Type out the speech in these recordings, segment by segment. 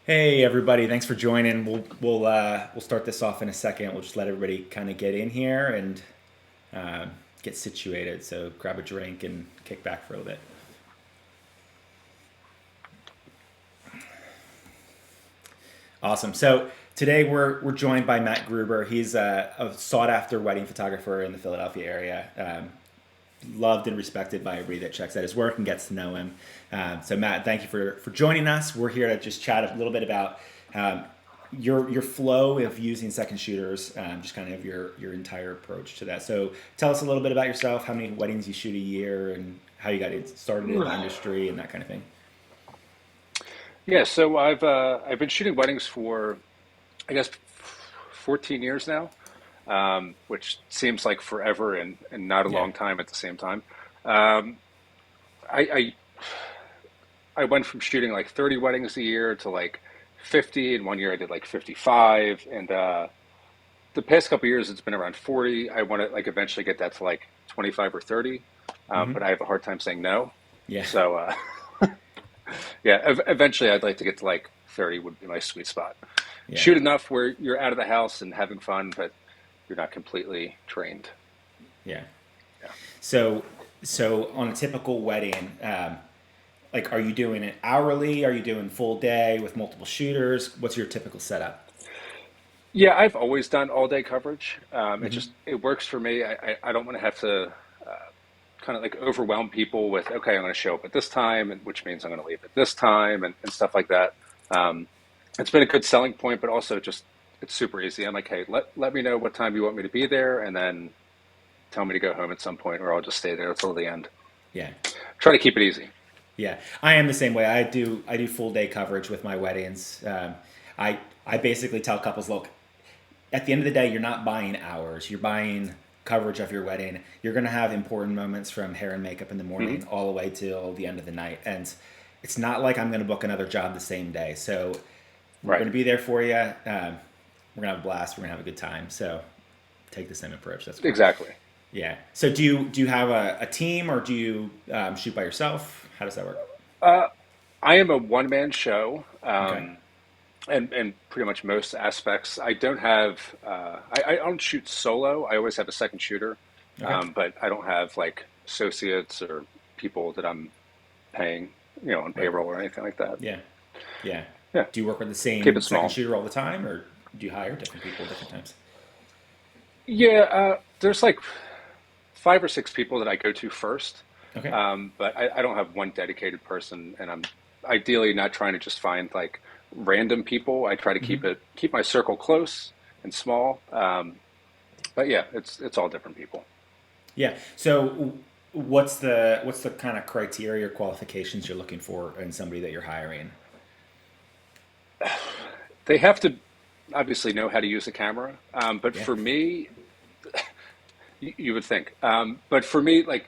Hey everybody, thanks for joining. We'll start this off in a second. We'll just let everybody kind of get in here and uh, get situated. So grab a drink and kick back for a little bit. Awesome. So today we're joined by Matt Gruber. He's a sought after wedding photographer in the Philadelphia area. Loved and respected by everybody that checks out his work and gets to know him. So Matt, thank you for joining us. We're here to just chat a little bit about um, your flow of using second shooters, just kind of your entire approach to that. So tell us a little bit about yourself, how many weddings you shoot a year, and how you got started in the industry and that kind of thing. Yeah, so I've been shooting weddings for I guess 14 years now, which seems like forever and not a Yeah. long time at the same time. Um, I I went from shooting like 30 weddings a year to like 50, and one year I did like 55, and the past couple of years it's been around 40. I want to like eventually get that to like 25 or 30, Hmm. but I have a hard time saying no. Yeah. So yeah, eventually I'd like to get to like 30 would be my sweet spot. Yeah. Shoot enough where you're out of the house and having fun, but you're not completely trained. Yeah. Yeah. So so on a typical wedding, like, are you doing it hourly? Are you doing full day with multiple shooters? What's your typical setup? Yeah, I've always done all day coverage. It Hmm. just it works for me. I don't want to have to kind of like overwhelm people with, okay, I'm going to show up at this time, and which means I'm going to leave at this time and stuff like that. Um, it's been a good selling point, but also just it's super easy. I'm like, hey, let me know what time you want me to be there, and then tell me to go home at some point, or I'll just stay there until the end. Yeah. Try to keep it easy. Yeah, I am the same way. I do full day coverage with my weddings. I basically tell couples, look, at the end of the day, you're not buying hours. You're buying coverage of your wedding. You're going to have important moments from hair and makeup in the Hmm. morning all the way till the end of the night, and it's not like I'm going to book another job the same day. So we're Right. going to be there for you. We're going to have a blast. We're going to have a good time. So take the same approach. That's great. Exactly. Yeah. So do you have a team or do you shoot by yourself? How does that work? Uh, I am a one man show, Okay. and pretty much most aspects. I don't have. I don't shoot solo. I always have a second shooter, Okay. but I don't have like associates or people that I'm paying, on Right. payroll or anything like that. Yeah. Yeah. Yeah, Do you work with the keep same it second small. shooter all the time, or do you hire different people different times? Yeah, there's like five or six people that I go to first, Okay. but I don't have one dedicated person, and I'm ideally not trying to just find like random people. I try to Hmm. keep my circle close and small. But yeah, it's all different people. Yeah. So what's the kind of criteria or qualifications you're looking for in somebody that you're hiring? They have to obviously know how to use a camera, but Yeah. for me, you would think, but for me, like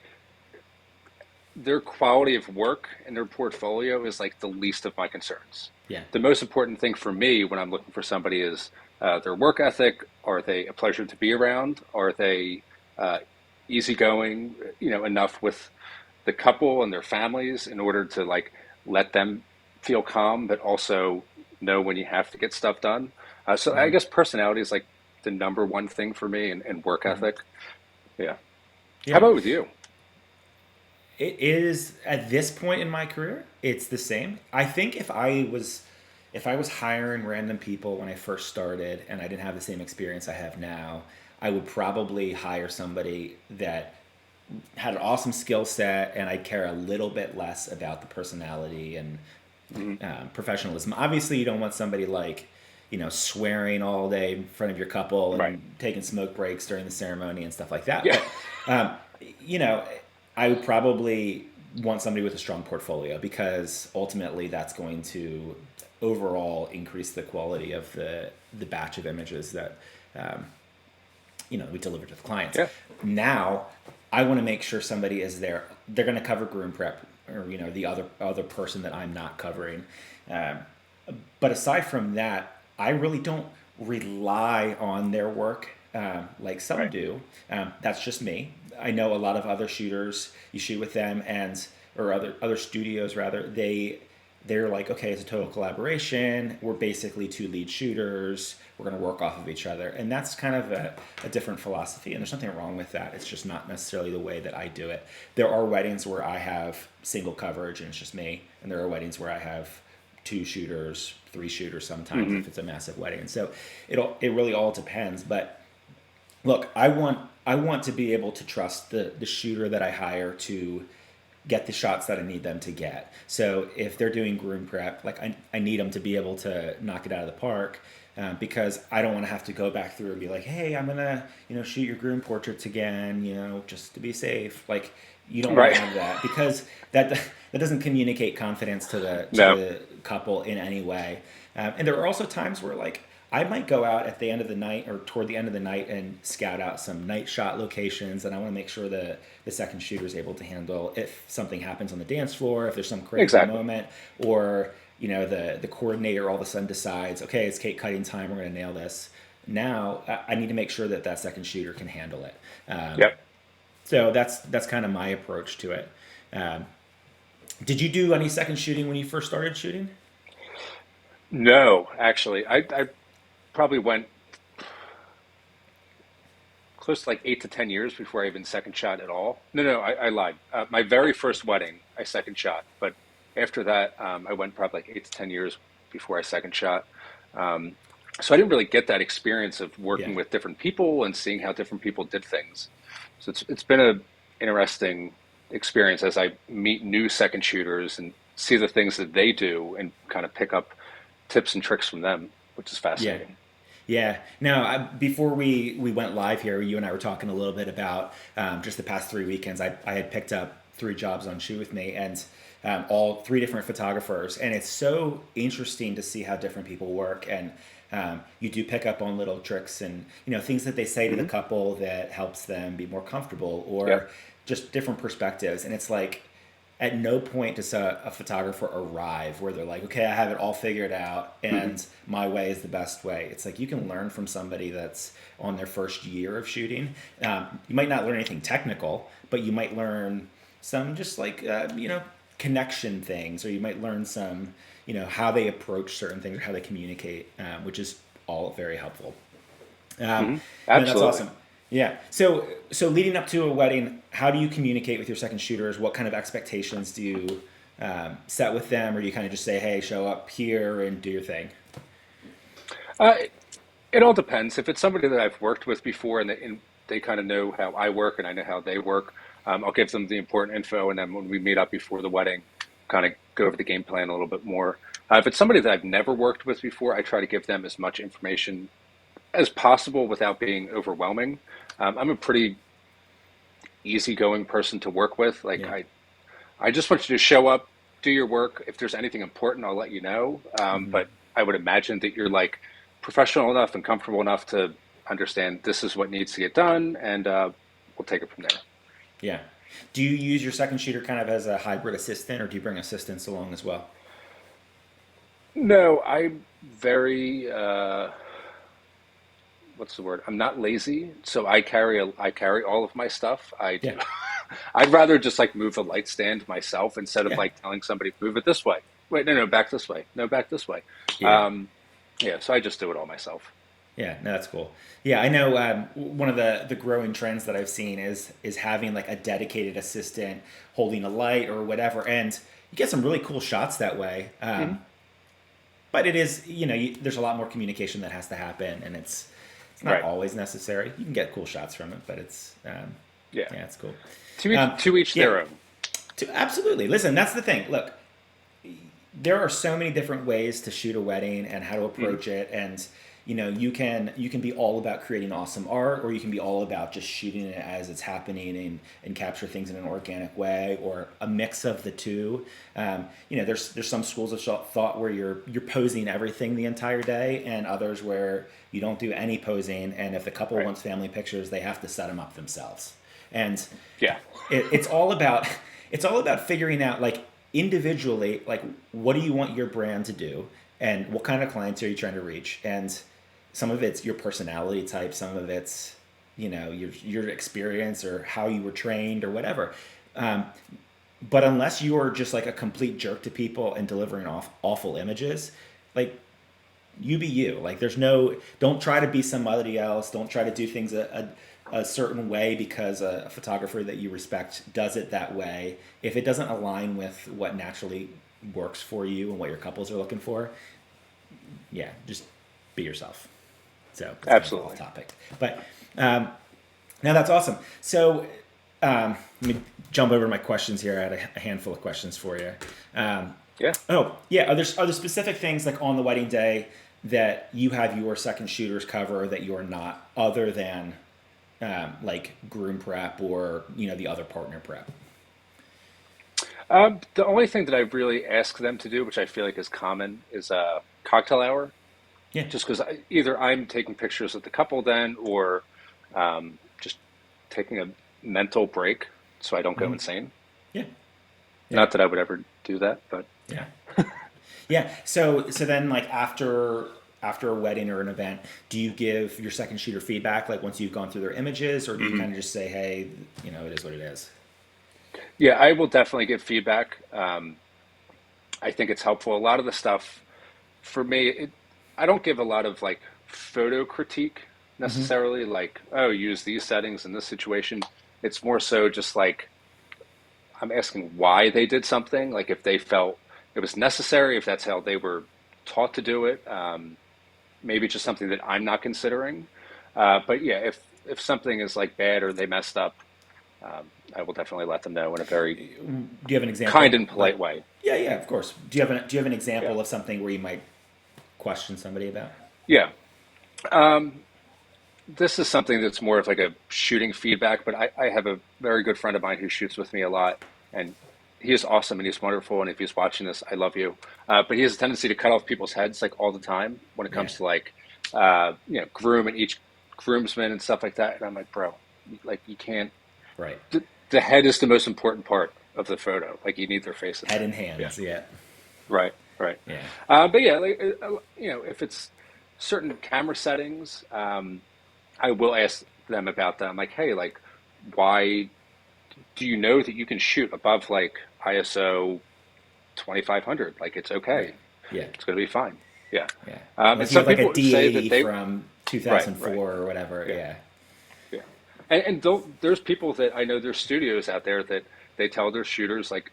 their quality of work and their portfolio is like the least of my concerns. Yeah. The most important thing for me when I'm looking for somebody is their work ethic. Are they a pleasure to be around? Are they uh, easygoing, enough with the couple and their families in order to like let them feel calm, but also know when you have to get stuff done. So I Hmm. guess personality is like the number one thing for me, and work Hmm. ethic. Yeah. How Yeah. about with you? It is at this point in my career, it's the same. I think if I was hiring random people when I first started and I didn't have the same experience I have now, I would probably hire somebody that had an awesome skill set and I'd care a little bit less about the personality and Mhm. professionalism. Obviously, you don't want somebody like, swearing all day in front of your couple Right. and taking smoke breaks during the ceremony and stuff like that. Yeah. But, um, you know, I would probably want somebody with a strong portfolio because ultimately that's going to overall increase the quality of the batch of images that um, we deliver to the clients. Yeah. Now, I want to make sure somebody is there. They're going to cover groom prep, or the other person that I'm not covering. Um, but aside from that, I really don't rely on their work like some Right. do. That's just me. I know a lot of other shooters. You shoot with them, and or other studios rather. they're like, okay, it's a total collaboration. We're basically two lead shooters. We're going to work off of each other. And that's kind of a different philosophy. And there's nothing wrong with that. It's just not necessarily the way that I do it. There are weddings where I have single coverage and it's just me. And there are weddings where I have two shooters, three shooters sometimes Hmm. if it's a massive wedding. And so it really all depends. But look, I want to be able to trust the shooter that I hire to get the shots that I need them to get. So if they're doing groom prep, like I need them to be able to knock it out of the park, because I don't want to have to go back through and be like, hey, I'm gonna shoot your groom portraits again, just to be safe. Like you don't want to Right. have that because that that doesn't communicate confidence to the No. couple in any way. And there are also times where like I might go out at the end of the night or toward the end of the night and scout out some night shot locations, and I want to make sure the second shooter is able to handle if something happens on the dance floor, if there's some crazy Exactly. moment, or the coordinator all of a sudden decides, okay, it's cake cutting time, we're going to nail this. Now I need to make sure that that second shooter can handle it. Yep. So that's kind of my approach to it. Um, did you do any second shooting when you first started shooting? No, actually, I probably went close to like 8 to 10 years before I even second shot at all. No, no, I lied. My very first wedding, I second shot, but after that, I went probably like 8 to 10 years before I second shot. Um, so I didn't really get that experience of Yeah. working with different people and seeing how different people did things. So it's been a interesting experience as I meet new second shooters and see the things that they do and kind of pick up tips and tricks from them, which is Yeah. fascinating. Yeah. Now, before we went live here, you and I were talking a little bit about just the past 3 weekends. I had picked up three jobs on Shoot With Me, and all three different photographers. And it's so interesting to see how different people work. And you do pick up on little tricks and things that they say to the Hmm. couple that helps them be more comfortable, or Yep. just different perspectives. And it's like at no point does a photographer arrive where they're like, okay, I have it all figured out Hmm. and my way is the best way. It's like you can learn from somebody that's on their first year of shooting. You might not learn anything technical, but you might learn some just like, connection things, or you might learn some, how they approach certain things or how they communicate, which is all very helpful. Um, Hmm. no, that's Absolutely. awesome. Yeah. So leading up to a wedding, how do you communicate with your second shooters? What kind of expectations do you set with them, or do you kind of just say, "Hey, show up here and do your thing"? Uh, it all depends. If it's somebody that I've worked with before and they kind of know how I work and I know how they work, I'll give them the important info. And then when we meet up before the wedding, kind of go over the game plan a little bit more. If it's somebody that I've never worked with before, I try to give them as much information as possible without being overwhelming. I'm a pretty easygoing person to work with. Like Yeah. I just want you to show up, do your work. If there's anything important, I'll let you know. Hmm. But I would imagine that you're like professional enough and comfortable enough to understand this is what needs to get done, and we'll take it from there. Yeah. Do you use your second shooter kind of as a hybrid assistant, or do you bring assistants along as well? No, I'm very what's the word? I'm not lazy, so I carry all of my stuff. I do. Yeah. I'd rather just like move the light stand myself instead of Yeah. like telling somebody move it this way. Wait, no, no, back this way. No, back this way. Yeah. Um, yeah, so I just do it all myself. Yeah, no, that's cool. Yeah, I know one of the growing trends that I've seen is having like a dedicated assistant holding a light or whatever, and you get some really cool shots that way. Hmm. But it is, there's a lot more communication that has to happen, and it's not Right. always necessary. You can get cool shots from it, but it's Yeah. yeah, it's cool. To each Yeah, their own. absolutely. Listen, that's the thing. Look, there are so many different ways to shoot a wedding and how to Hmm. approach it, and you can be all about creating awesome art, or you can be all about just shooting it as it's happening and capture things in an organic way, or a mix of the two. There's some schools of thought where you're posing everything the entire day, and others where you don't do any posing, and if the couple Right. wants family pictures, they have to set them up themselves. And Yeah. it's all about figuring out like individually, like what do you want your brand to do, and what kind of clients are you trying to reach, and some of it's your personality type, some of it's your experience or how you were trained or whatever. But unless you are just like a complete jerk to people and delivering awful images, like you be you. Like there's no, don't try to be somebody else. Don't try to do things a certain way because a photographer that you respect does it that way. If it doesn't align with what naturally works for you and what your couples are looking for, yeah, just be yourself. So it's kind of off Absolutely. topic. But now that's awesome. So let me jump over my questions here. I had a handful of questions for you. Um, Yeah. oh, yeah. Are there specific things like on the wedding day that you have your second shooters cover that you're not, other than like groom prep or the other partner prep? The only thing that I really ask them to do, which I feel like is common, is a cocktail hour. Yeah, Just because either I'm taking pictures of the couple then, or just taking a mental break so I don't go insane. yeah, yeah, Not that I would ever do that, but yeah, yeah. yeah. So then like after a wedding or an event, do you give your second shooter feedback like once you've gone through their images, or do you Mhm. kind of just say, hey, it is what it is? Yeah, I will definitely give feedback. I think it's helpful. A lot of the stuff for me, I don't give a lot of like photo critique necessarily, like, oh, use these settings in this situation. It's more so just like I'm asking why they did something, like if they felt it was necessary, if that's how they were taught to do it. Maybe just something that I'm not considering. But yeah, if something is like bad or they messed up, I will definitely let them know in a very Do you have an kind example? and Like, polite way. yeah, yeah, of course. Do you have an Yeah. example of something where you might question somebody about? Yeah. This is something that's more of like a shooting feedback, but I have a very good friend of mine who shoots with me a lot, and he is awesome and he's wonderful. And if he's watching this, I love you. But he has a tendency to cut off people's heads like all the time when it Yeah, comes to like, groom and each groomsman and stuff like that. And I'm like, bro, like you can't. right. The head is the most important part of the photo. Like you need their face in Head there. and Yeah. hands. Yeah, Right. Right. yeah, But yeah, like if it's certain camera settings. I will ask them about that. I'm like, hey, like, why do you know that you can shoot above like ISO 2500? Like, it's right. okay. Yeah, It's going to be fine. Yeah. yeah. And Unless you some have like a people say that D80 they, from right, right. 2004 or whatever. Yeah. Yeah, Yeah. And don't, there's people that I know, there's studios out there that they tell their shooters, like,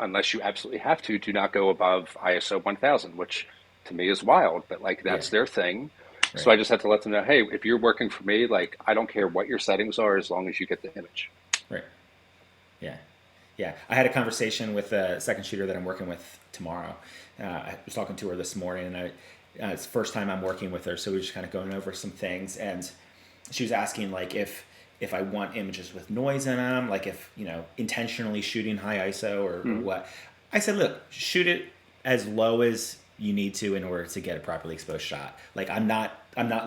unless you absolutely have to, do not go above ISO 1000, which to me is wild, but like, yeah, that's their thing. So right, I just have to let them know, hey, if you're working for me, like, I don't care what your settings are as long as you get the image. right. Yeah, yeah. I had a conversation with a second shooter that I'm working with tomorrow. I was talking to her this morning, and it's the first time I'm working with her, so we were just kind of going over some things, and she was asking like if I want images with noise in them, like if intentionally shooting high ISO or Mhm. what. I said, look, shoot it as low as you need to in order to get a properly exposed shot. Like I'm not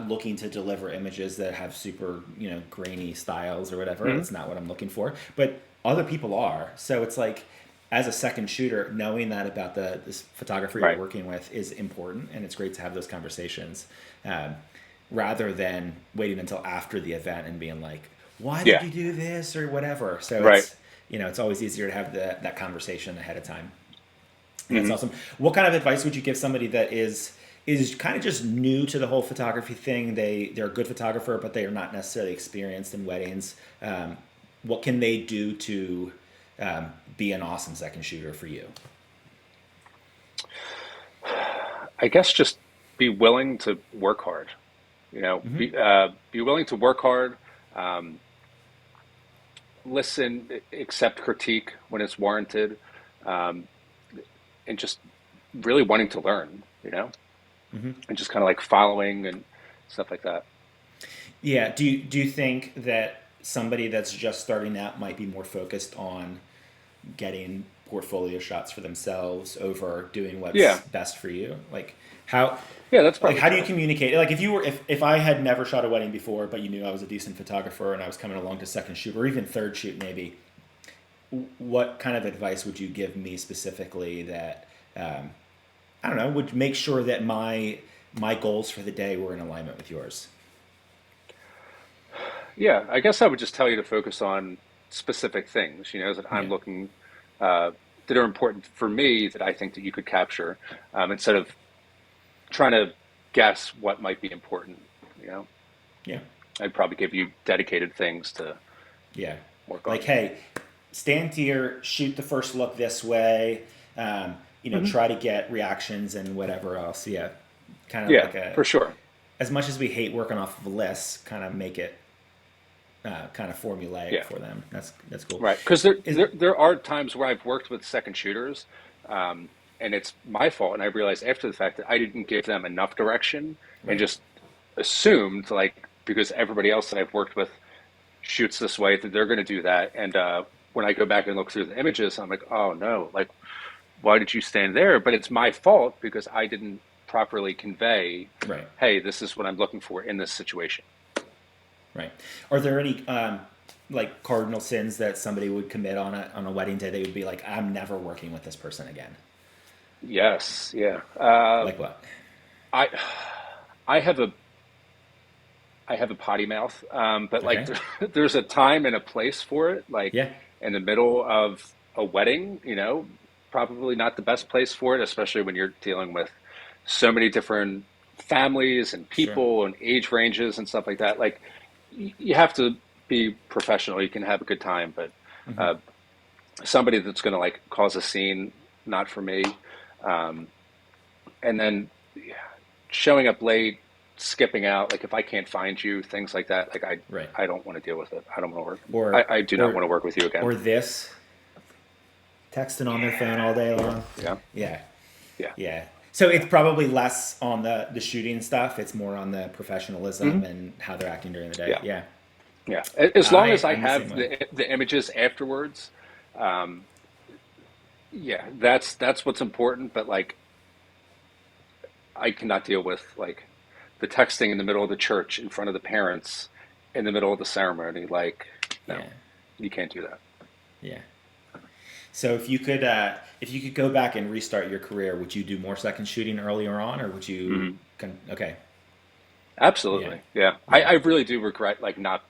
looking to deliver images that have super grainy styles or whatever. Mhm. That's not what I'm looking for. But other people are. So it's like as a second shooter, knowing that about this photographer you're Right. working with is important, and it's great to have those conversations. Um, Rather than waiting until after the event and being like, "Why did Yeah. you do this?" or whatever. So Right. it's always easier to have that conversation ahead of time. And that's Mhm. awesome. What kind of advice would you give somebody that is kind of just new to the whole photography thing? They're a good photographer, but they are not necessarily experienced in weddings. What can they do to be an awesome second shooter for you? I guess just be willing to work hard. Be willing to work hard. Um, Listen, accept critique when it's warranted, um, and just really wanting to learn. And just kind of like following and stuff like that. Yeah. Do you think that somebody that's just starting out might be more focused on getting portfolio shots for themselves over doing what's Yeah. best for you? Like how Yeah, that's like probably how do you true. communicate? Like if I had never shot a wedding before, but you knew I was a decent photographer and I was coming along to second shoot or even third shoot maybe, what kind of advice would you give me specifically that um, I don't know would make sure that my goals for the day were in alignment with yours? Yeah, I guess I would just tell you to focus on specific things, that I'm Yeah. looking that are important for me that I think that you could capture, instead of trying to guess what might be important. You know, Yeah. I'd probably give you dedicated things to Yeah. work Like, on. hey, stand here, shoot the first look this way, Hmm. try to get reactions and whatever else. Yeah. Kind of Yeah, like a, for sure. as much as we hate working off of lists, kind of make it kind of formulaic Yeah. for them. That's cool. Right, because there, Is there are times where I've worked with second shooters, and it's my fault, and I realized after the fact that I didn't give them enough direction and right. just assumed like because everybody else that I've worked with shoots this way that they're going to do that, and when I go back and look through the images, I'm like, oh no, like why did you stand there? But it's my fault because I didn't properly convey, Right. hey, this is what I'm looking for in this situation. Right. Are there any like cardinal sins that somebody would commit on a wedding day? They would be like, I'm never working with this person again. Yes, yeah. Like what? I I have a potty mouth, but like Okay. there's a time and a place for it. Like Yeah. in the middle of a wedding, probably not the best place for it, especially when you're dealing with so many different families and Sure. people and age ranges and stuff like that. Like you have to be professional. You can have a good time, but Hmm. uh, somebody that's going to like cause a scene, not for me. Um, and then showing up late, skipping out, like if I can't find you, things like that, like Right. I don't want to deal with it. I don't want to work. Or I do not or want to work with you again. or this texting on their phone all day long. Yeah, Yeah. yeah, Yeah. So it's yeah. probably less on the shooting stuff. It's more on the professionalism Hmm. and how they're acting during the day. Yeah, Yeah. yeah. As long as I I'm the same have way. the images afterwards, um, yeah, that's what's important. But like, I cannot deal with like the texting in the middle of the church in front of the parents in the middle of the ceremony. Like, no, Yeah. you can't do that. Yeah. So if you could go back and restart your career, would you do more second shooting earlier on, or would you? Hmm. Okay. Yeah. Absolutely. Yeah. Yeah. I really do regret like not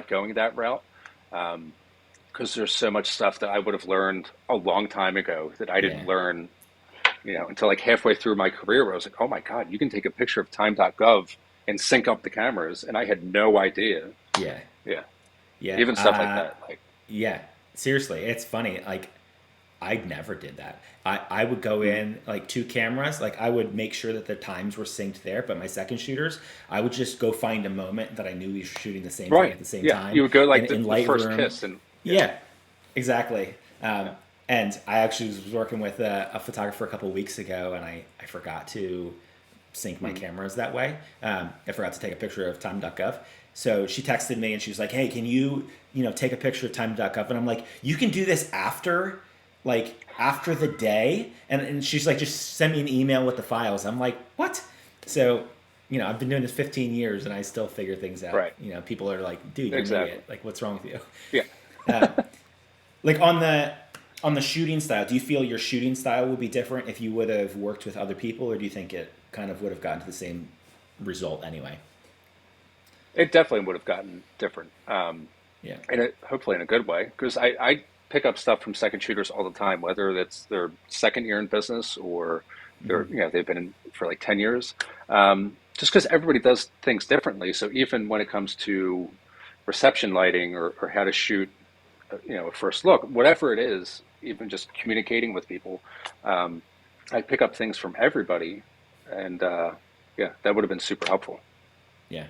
going that route. Because there's so much stuff that I would have learned a long time ago that I Yeah. didn't learn, until like halfway through my career where I was like, oh my God, you can take a picture of time.gov and sync up the cameras. And I had no idea. Yeah. Yeah. Yeah. Even stuff like that. Like, Yeah. Seriously, it's funny. Like I never did that. I would go mm, in like two cameras. Like I would make sure that the times were synced there, but my second shooters, I would just go find a moment that I knew we were shooting the same thing right. at the same Yeah. time. You would go And like in the first Lightroom, kiss and yeah. yeah, exactly. Yeah. And I actually was working with a photographer a couple weeks ago, and I forgot to sync my Mm, cameras that way. I forgot to take a picture of time.gov. So she texted me and she was like, "Hey, can you take a picture of time.gov?" And I'm like, "You can do this after the day." And she's like, "Just send me an email with the files." I'm like, "What?" So I've been doing this 15 years and I still figure things out. right. People are like, "Dude, you're an Exactly. idiot. Like, what's wrong with you?" Yeah. Like on the shooting style, do you feel your shooting style would be different if you would have worked with other people, or do you think it kind of would have gotten to the same result anyway? It definitely would have gotten different. Yeah. And hopefully in a good way, because I pick up stuff from second shooters all the time, whether that's their second year in business or Hmm. they've been in for like 10 years. Just because everybody does things differently. So even when it comes to reception lighting or how to shoot, a first look, whatever it is, even just communicating with people, um, I pick up things from everybody. And yeah, that would have been super helpful. Yeah.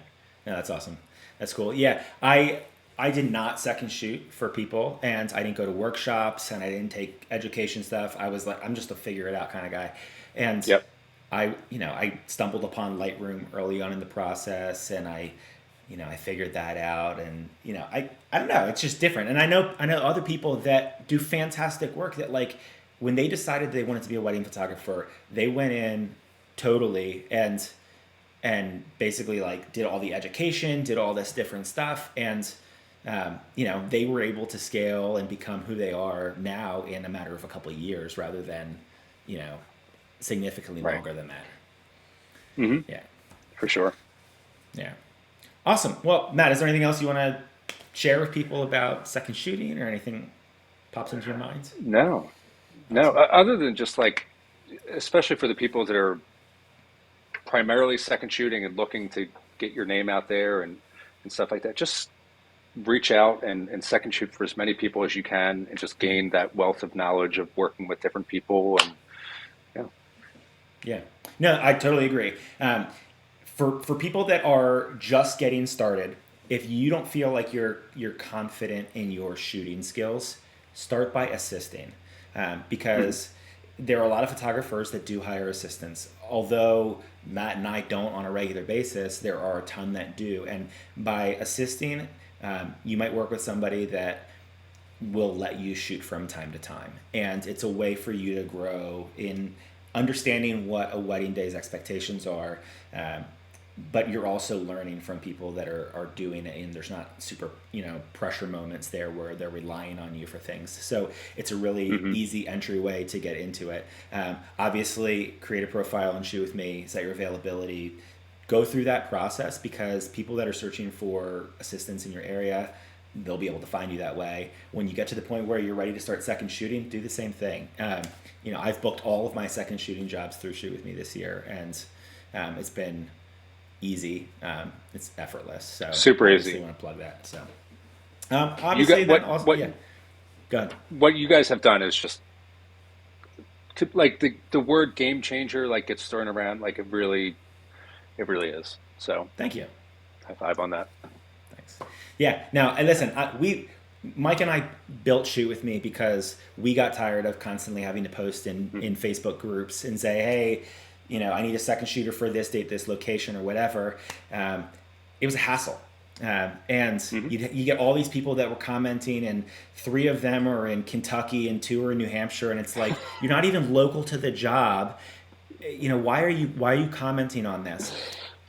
No, that's awesome. That's cool. Yeah. I did not second shoot for people, and I didn't go to workshops, and I didn't take education stuff. I was like, I'm just a figure it out kind of guy. And Yep. I stumbled upon Lightroom early on in the process, and I figured that out, and I don't know, it's just different. And I know other people that do fantastic work that, like, when they decided they wanted to be a wedding photographer, they went in totally and basically like did all the education, did all this different stuff, and they were able to scale and become who they are now in a matter of a couple of years rather than you know significantly Right. longer than that. Hmm. Yeah, For sure. yeah, awesome. Well, Matt, is there anything else you want to share with people about second shooting or anything pops into your mind? No, no. Awesome. Other than just like, especially for the people that are primarily second shooting and looking to get your name out there and stuff like that, just reach out and second shoot for as many people as you can and just gain that wealth of knowledge of working with different people. And yeah, Yeah. No, I totally agree. For people that are just getting started, if you don't feel like you're confident in your shooting skills, start by assisting, hmm, because there are a lot of photographers that do hire assistants. Although Matt and I don't on a regular basis, there are a ton that do. And by assisting, you might work with somebody that will let you shoot from time to time. And it's a way for you to grow in understanding what a wedding day's expectations are. But you're also learning from people that are doing it, and there's not super pressure moments there where they're relying on you for things. So it's a really hmm. easy entryway to get into it. Obviously, create a profile and shoot with me, set your availability, go through that process, because people that are searching for assistance in your area, they'll be able to find you that way. When you get to the point where you're ready to start second shooting, do the same thing. I've booked all of my second shooting jobs through Shoot With Me this year, and it's been easy. It's effortless. So Super obviously, easy. want to plug that. So You obviously, got then also, yeah. Go ahead. what you guys have done is just like the word game changer like gets thrown around like it really is. So Thank you. high five on that. Thanks. Yeah. Now, and listen, Mike and I built Shoot With Me because we got tired of constantly having to post in Hmm. Facebook groups and say, hey, I need a second shooter for this date, this location, or whatever. It was a hassle. And Hmm. you get all these people that were commenting, and three of them are in Kentucky and two are in New Hampshire, and it's like you're not even local to the job. Why are you commenting on this?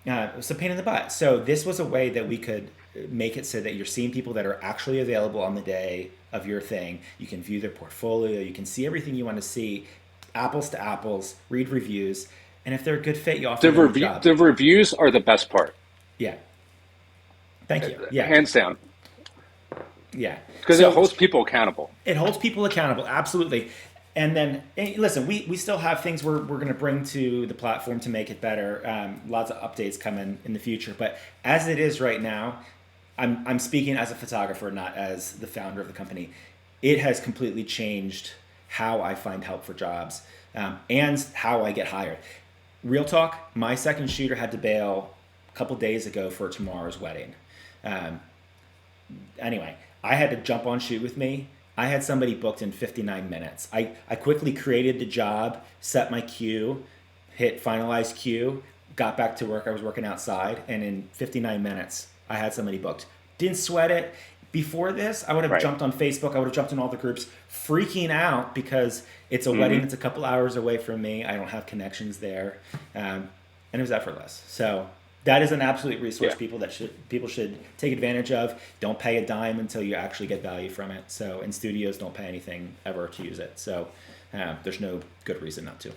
It's a pain in the butt. So this was a way that we could make it so that you're seeing people that are actually available on the day of your thing. You can view their portfolio. You can see everything you want to see, apples to apples, read reviews, and if they're a good fit, you offer them the job. The reviews are the best part, Yeah. Thank you. Yeah. hands down, Yeah. because it So holds people accountable. it holds people accountable, absolutely. And then, listen, we still have things we're going to bring to the platform to make it better. Lots of updates coming in the future. But as it is right now, I'm speaking as a photographer, not as the founder of the company. It has completely changed how I find help for jobs, and how I get hired. Real talk, my second shooter had to bail a couple days ago for tomorrow's wedding. Um, anyway, I had to jump on Shoot With Me. I had somebody booked in 59 minutes. I quickly created the job, set my queue, hit finalize queue, got back to work. I was working outside, and in 59 minutes, I had somebody booked. Didn't sweat it. Before this, I would have Right. jumped on Facebook. I would have jumped in all the groups, freaking out because it's a wedding Hmm. that's a couple hours away from me. I don't have connections there, and it was effortless. So that is an absolute resource Yeah. people should take advantage of. Don't pay a dime until you actually get value from it. So, and studios don't pay anything ever to use it. So there's no good reason not to.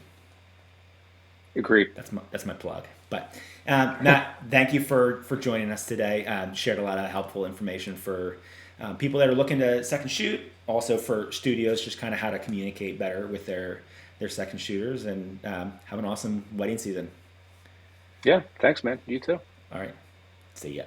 Agreed. That's my plug. But Matt, thank you for joining us today. Shared a lot of helpful information for people that are looking to second shoot. Also for studios, just kind of how to communicate better with their second shooters, and have an awesome wedding season. Yeah. Thanks, man. You too. All right, see ya.